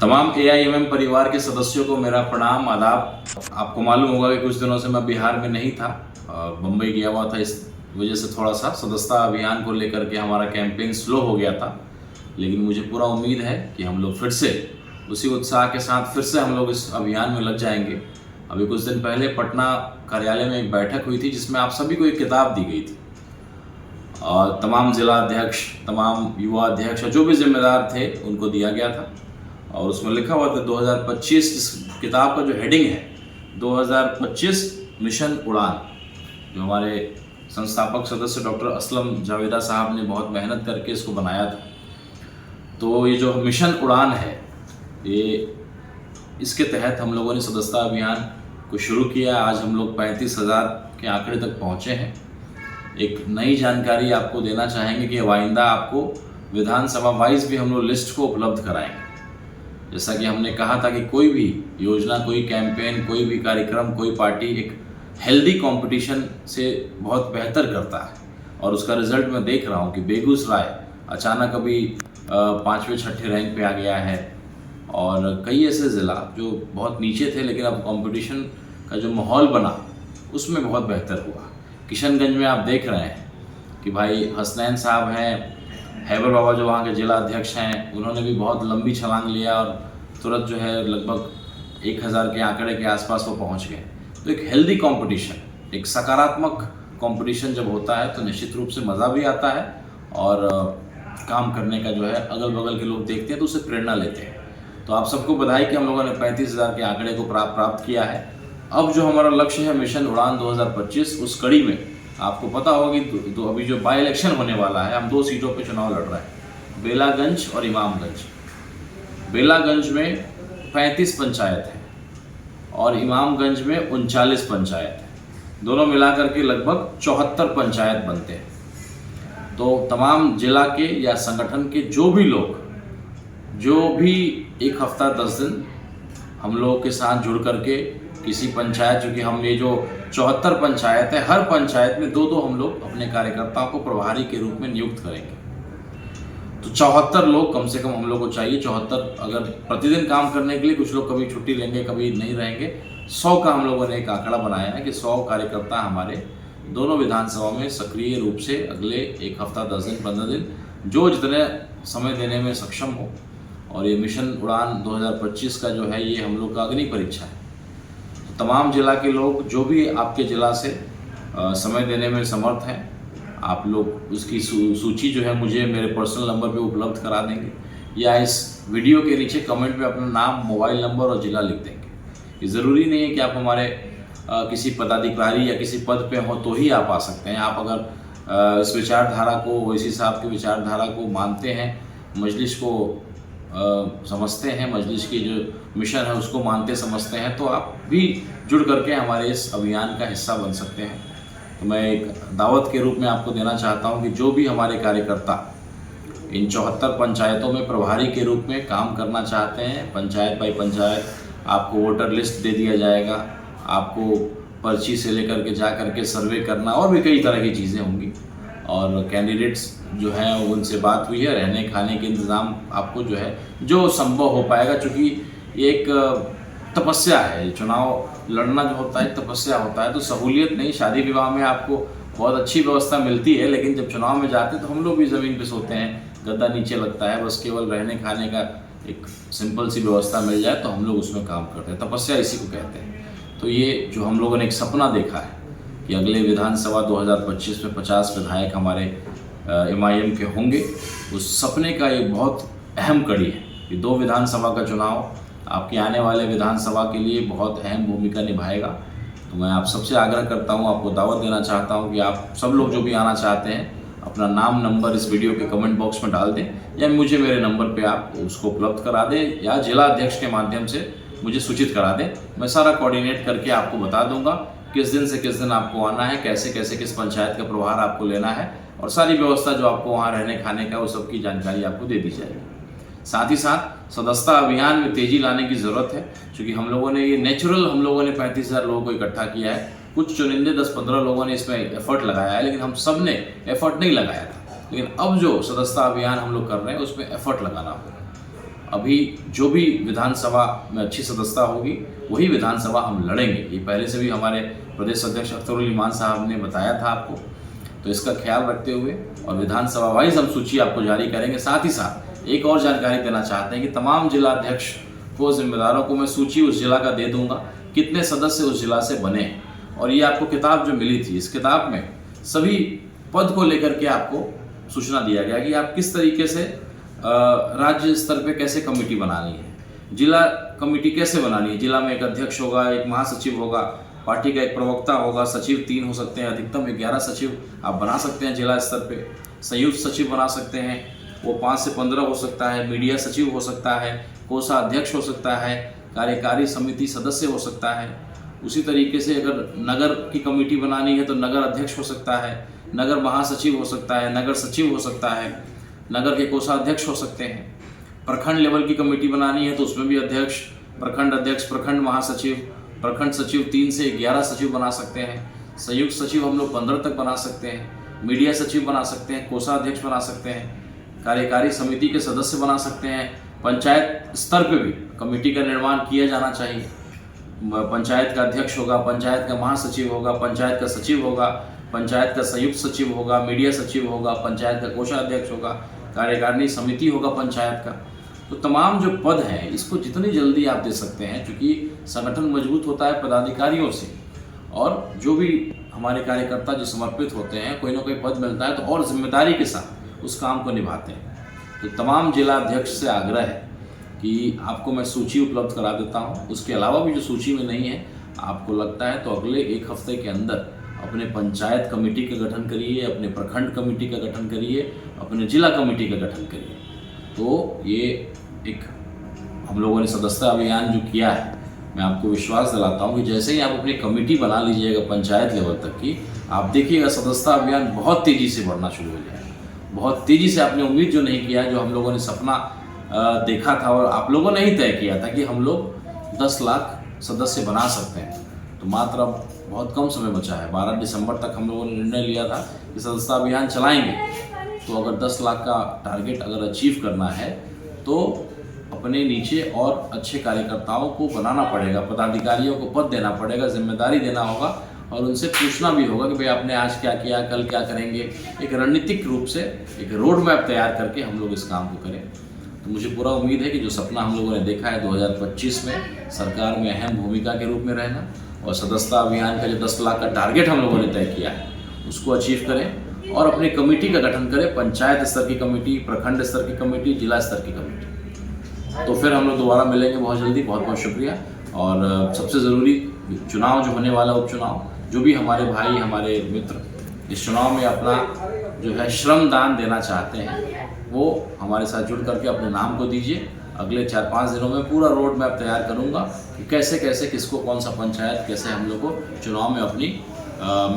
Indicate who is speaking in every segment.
Speaker 1: तमाम AIMM परिवार के सदस्यों को मेरा प्रणाम आदाब। आपको मालूम होगा कि कुछ दिनों से मैं बिहार में नहीं था, बम्बई गया हुआ था। इस वजह से थोड़ा सा सदस्यता अभियान को लेकर के हमारा कैंपेन स्लो हो गया था, लेकिन मुझे पूरा उम्मीद है कि हम लोग फिर से उसी उत्साह के साथ फिर से हम लोग इस अभियान में लग जाएंगे। अभी कुछ दिन पहले पटना कार्यालय में एक बैठक हुई थी जिसमें आप सभी को एक किताब दी गई थी और तमाम जिला अध्यक्ष, तमाम युवा अध्यक्ष और जो भी जिम्मेदार थे उनको दिया गया था। और उसमें लिखा हुआ था 2025, इस किताब का जो हेडिंग है 2025 मिशन उड़ान, जो हमारे संस्थापक सदस्य डॉक्टर असलम जावेदा साहब ने बहुत मेहनत करके इसको बनाया था। तो ये जो मिशन उड़ान है, ये इसके तहत हम लोगों ने सदस्यता अभियान को शुरू किया। आज हम लोग 35,000 के आंकड़े तक पहुँचे हैं। एक नई जानकारी आपको देना चाहेंगे कि आइंदा आपको विधानसभा वाइज भी हम लोग लिस्ट को उपलब्ध कराएंगे। जैसा कि हमने कहा था कि कोई भी योजना, कोई कैंपेन, कोई भी कार्यक्रम, कोई पार्टी एक हेल्दी कंपटीशन से बहुत बेहतर करता है और उसका रिजल्ट मैं देख रहा हूँ कि बेगूसराय अचानक अभी 5वें 6ठे रैंक पे आ गया है और कई ऐसे ज़िला जो बहुत नीचे थे लेकिन अब कंपटीशन का जो माहौल बना उसमें बहुत बेहतर हुआ। किशनगंज में आप देख रहे हैं कि भाई हसनैन साहब हैं, हैबर बाबा जो वहाँ के जिला अध्यक्ष हैं, उन्होंने भी बहुत लंबी छलांग लिया और तुरंत जो है लगभग 1000 के आंकड़े के आसपास वो पहुँच गए। तो एक हेल्दी कंपटीशन, एक सकारात्मक कंपटीशन जब होता है तो निश्चित रूप से मज़ा भी आता है और काम करने का जो है अगल बगल के लोग देखते हैं तो उससे प्रेरणा लेते हैं। तो आप सबको बधाई कि हम लोगों ने 35,000 के आंकड़े को प्राप्त किया है। अब जो हमारा लक्ष्य है मिशन उड़ान 2025, उस कड़ी में आपको पता होगा कि अभी जो बाई इलेक्शन होने वाला है, हम 2 सीटों पे चुनाव लड़ रहे हैं, बेलागंज और इमामगंज। बेलागंज में 35 पंचायत है और इमामगंज में 39 पंचायत है। दोनों मिलाकर के लगभग 74 पंचायत बनते हैं। तो तमाम जिला के या संगठन के जो भी लोग, जो भी एक हफ्ता 10 दिन हम लोगों के साथ जुड़ करके किसी पंचायत, चूँकि हम ये जो 74 पंचायत है, हर पंचायत में 2-2 हम लोग अपने कार्यकर्ताओं को प्रभारी के रूप में नियुक्त करेंगे। तो 74 लोग कम से कम हम लोग को चाहिए। 74 अगर प्रतिदिन काम करने के लिए, कुछ लोग कभी छुट्टी लेंगे कभी नहीं रहेंगे, 100 का हम लोगों ने एक आंकड़ा बनाया है कि 100 कार्यकर्ता हमारे दोनों विधानसभा में सक्रिय रूप से अगले एक हफ्ता 10 दिन 15 दिन जो जितने समय देने में सक्षम हो। और ये मिशन उड़ान 2025 का जो है ये हम लोग का अग्नि परीक्षा है। तो तमाम जिला के लोग जो भी आपके जिला से समय देने में समर्थ हैं, आप लोग उसकी सूची जो है मुझे मेरे पर्सनल नंबर पे उपलब्ध करा देंगे या इस वीडियो के नीचे कमेंट में अपना नाम, मोबाइल नंबर और ज़िला लिख देंगे। ये ज़रूरी नहीं है कि आप हमारे किसी पदाधिकारी या किसी पद पे हो तो ही आप आ सकते हैं। आप अगर इस विचारधारा को, ओवैसी साहब की विचारधारा को मानते हैं, मजलिस को समझते हैं, मजलिस की जो मिशन है उसको मानते समझते हैं, तो आप भी जुड़ करके हमारे इस अभियान का हिस्सा बन सकते हैं। तो मैं एक दावत के रूप में आपको देना चाहता हूं कि जो भी हमारे कार्यकर्ता इन 74 पंचायतों में प्रभारी के रूप में काम करना चाहते हैं, पंचायत बाई पंचायत आपको वोटर लिस्ट दे दिया जाएगा, आपको पर्ची से लेकर के जा करके सर्वे करना और भी कई तरह की चीज़ें होंगी। और कैंडिडेट्स जो हैं उनसे बात हुई है, रहने खाने के इंतज़ाम आपको जो है जो संभव हो पाएगा, चूँकि ये एक तपस्या है। चुनाव लड़ना जो होता है तपस्या होता है, तो सहूलियत नहीं। शादी विवाह में आपको बहुत अच्छी व्यवस्था मिलती है, लेकिन जब चुनाव में जाते हैं तो हम लोग भी ज़मीन पे सोते हैं, गद्दा नीचे लगता है, बस केवल रहने खाने का एक सिंपल सी व्यवस्था मिल जाए तो हम लोग उसमें काम करते हैं। तपस्या इसी को कहते हैं। तो ये जो हम लोगों ने एक सपना देखा है कि अगले विधानसभा 2025 में 50 विधायक हमारे MIM के होंगे, उस सपने का एक बहुत अहम कड़ी है कि 2 विधानसभा का चुनाव आपके आने वाले विधानसभा के लिए बहुत अहम भूमिका निभाएगा। तो मैं आप सबसे आग्रह करता हूं, आपको दावत देना चाहता हूं कि आप सब लोग जो भी आना चाहते हैं अपना नाम, नंबर इस वीडियो के कमेंट बॉक्स में डाल दें या मुझे मेरे नंबर पे आप उसको उपलब्ध करा दें या जिला अध्यक्ष के माध्यम से मुझे सूचित करा दें। मैं सारा कोऑर्डिनेट करके आपको बता दूंगा किस दिन से किस दिन आपको आना है, कैसे कैसे किस पंचायत का प्रभार आपको लेना है और सारी व्यवस्था जो आपको वहाँ रहने खाने का वो सब की जानकारी आपको दे दी जाएगी। साथ ही साथ सदस्यता अभियान में तेज़ी लाने की ज़रूरत है, क्योंकि हम लोगों ने ये नेचुरल, हम लोगों ने 35,000 लोगों को इकट्ठा किया है। कुछ चुनिंदे 10-15 लोगों ने इसमें एफर्ट लगाया है, लेकिन हम सब ने एफर्ट नहीं लगाया था। लेकिन अब जो सदस्यता अभियान हम लोग कर रहे हैं उसमें एफर्ट लगाना होगा। अभी जो भी विधानसभा में अच्छी सदस्यता होगी वही विधानसभा हम लड़ेंगे। ये पहले से भी हमारे प्रदेश अध्यक्ष अख्तरुल ईमान साहब ने बताया था आपको, तो इसका ख्याल रखते हुए और विधानसभा वाइज हम सूची आपको जारी करेंगे। साथ ही साथ एक और जानकारी देना चाहते हैं कि तमाम जिला अध्यक्ष को, जिम्मेदारों को मैं सूची उस जिला का दे दूंगा, कितने सदस्य उस जिला से बने हैं। और ये आपको किताब जो मिली थी, इस किताब में सभी पद को लेकर के आपको सूचना दिया गया कि आप किस तरीके से राज्य स्तर पे कैसे कमेटी बनानी है, जिला कमेटी कैसे बनानी है। जिला में एक अध्यक्ष होगा, एक महासचिव होगा, पार्टी का एक प्रवक्ता होगा, सचिव 3 हो सकते हैं, अधिकतम 11 सचिव आप बना सकते हैं जिला स्तर पे। संयुक्त सचिव बना सकते हैं, वो 5 से 15 हो सकता है। मीडिया सचिव हो सकता है, कोषाध्यक्ष हो सकता है, कार्यकारी समिति सदस्य हो सकता है। उसी तरीके से अगर नगर की कमेटी बनानी है तो नगर अध्यक्ष हो सकता है, नगर महासचिव हो सकता है, नगर सचिव हो सकता है, नगर के कोषाध्यक्ष हो सकते हैं। प्रखंड लेवल की कमेटी बनानी है तो उसमें भी अध्यक्ष, प्रखंड अध्यक्ष, प्रखंड महासचिव, प्रखंड सचिव 3 से 11 सचिव बना सकते हैं। संयुक्त सचिव हम लोग 15 तक बना सकते हैं। मीडिया सचिव बना सकते हैं, कोषाध्यक्ष बना सकते हैं, कार्यकारी समिति के सदस्य बना सकते हैं। पंचायत स्तर पे भी कमेटी का निर्माण किया जाना चाहिए। पंचायत का अध्यक्ष होगा, पंचायत का महासचिव होगा, पंचायत का सचिव होगा, पंचायत का संयुक्त सचिव होगा, मीडिया सचिव होगा, पंचायत का कोषाध्यक्ष होगा, कार्यकारिणी समिति होगा पंचायत का। तो तमाम जो पद हैं इसको जितनी जल्दी आप दे सकते हैं, क्योंकि संगठन मजबूत होता है पदाधिकारियों से, और जो भी हमारे कार्यकर्ता जो समर्पित होते हैं, कोई ना कोई पद मिलता है तो और जिम्मेदारी के साथ उस काम को निभाते हैं। तो तमाम जिला अध्यक्ष से आग्रह है कि आपको मैं सूची उपलब्ध करा देता हूँ। उसके अलावा भी जो सूची में नहीं है, आपको लगता है तो अगले 1 हफ्ते के अंदर अपने पंचायत कमेटी का गठन करिए, अपने प्रखंड कमेटी का गठन करिए, अपने जिला कमेटी का गठन करिए। तो ये एक हम लोगों ने सदस्यता अभियान जो किया है, मैं आपको विश्वास दिलाता हूँ कि जैसे ही आप अपनी कमेटी बना लीजिएगा पंचायत लेवल तक की, आप देखिएगा सदस्यता अभियान बहुत तेज़ी से बढ़ना शुरू हो जाएगा। बहुत तेज़ी से आपने उम्मीद जो नहीं किया, जो हम लोगों ने सपना देखा था और आप लोगों ने ही तय किया था कि हम लोग 10 लाख सदस्य बना सकते हैं, तो मात्र अब बहुत कम समय बचा है। 12 दिसंबर तक हम लोगों ने निर्णय लिया था कि सदस्यता अभियान चलाएंगे। तो अगर 10 लाख का टारगेट अगर अचीव करना है तो अपने नीचे और अच्छे कार्यकर्ताओं को बनाना पड़ेगा, पदाधिकारियों को पद देना पड़ेगा, जिम्मेदारी देना होगा और उनसे पूछना भी होगा कि भाई आपने आज क्या किया, कल क्या करेंगे। एक रणनीतिक रूप से एक रोड मैप तैयार करके हम लोग इस काम को करें। तो मुझे पूरा उम्मीद है कि जो सपना हम लोगों ने देखा है 2025 में सरकार में अहम भूमिका के रूप में रहना, और सदस्यता अभियान का जो 10 लाख का टारगेट हम लोगों ने तय किया है उसको अचीव करें और अपनी कमेटी का गठन करें, पंचायत स्तर की कमेटी, प्रखंड स्तर की कमेटी, जिला स्तर की कमेटी। तो फिर हम लोग दोबारा मिलेंगे बहुत जल्दी। बहुत बहुत शुक्रिया। और सबसे ज़रूरी चुनाव जो होने वाला उपचुनाव, जो भी हमारे भाई, हमारे मित्र इस चुनाव में अपना जो है श्रमदान देना चाहते हैं, वो हमारे साथ जुड़ करके अपने नाम को दीजिए। अगले 4-5 दिनों में पूरा रोड मैप तैयार करूंगा कि कैसे कैसे किसको कौन सा पंचायत, कैसे हम लोग को चुनाव में अपनी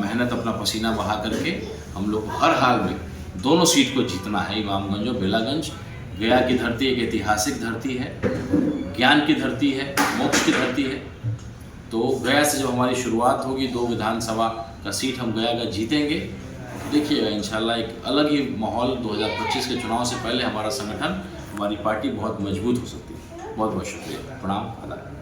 Speaker 1: मेहनत, अपना पसीना बहा करके हम लोग को हर हाल में दोनों सीट को जीतना है। इमामगंज और बेलागंज गया की धरती एक ऐतिहासिक धरती है, ज्ञान की धरती है, मोक्ष की धरती है। तो गया से जब हमारी शुरुआत होगी, 2 विधानसभा का सीट हम गया का जीतेंगे। देखिएगा इंशाल्लाह एक अलग ही माहौल 2025 के चुनाव से पहले हमारा संगठन, हमारी पार्टी बहुत मजबूत हो सकती है। बहुत बहुत शुक्रिया। प्रणाम। आदाब।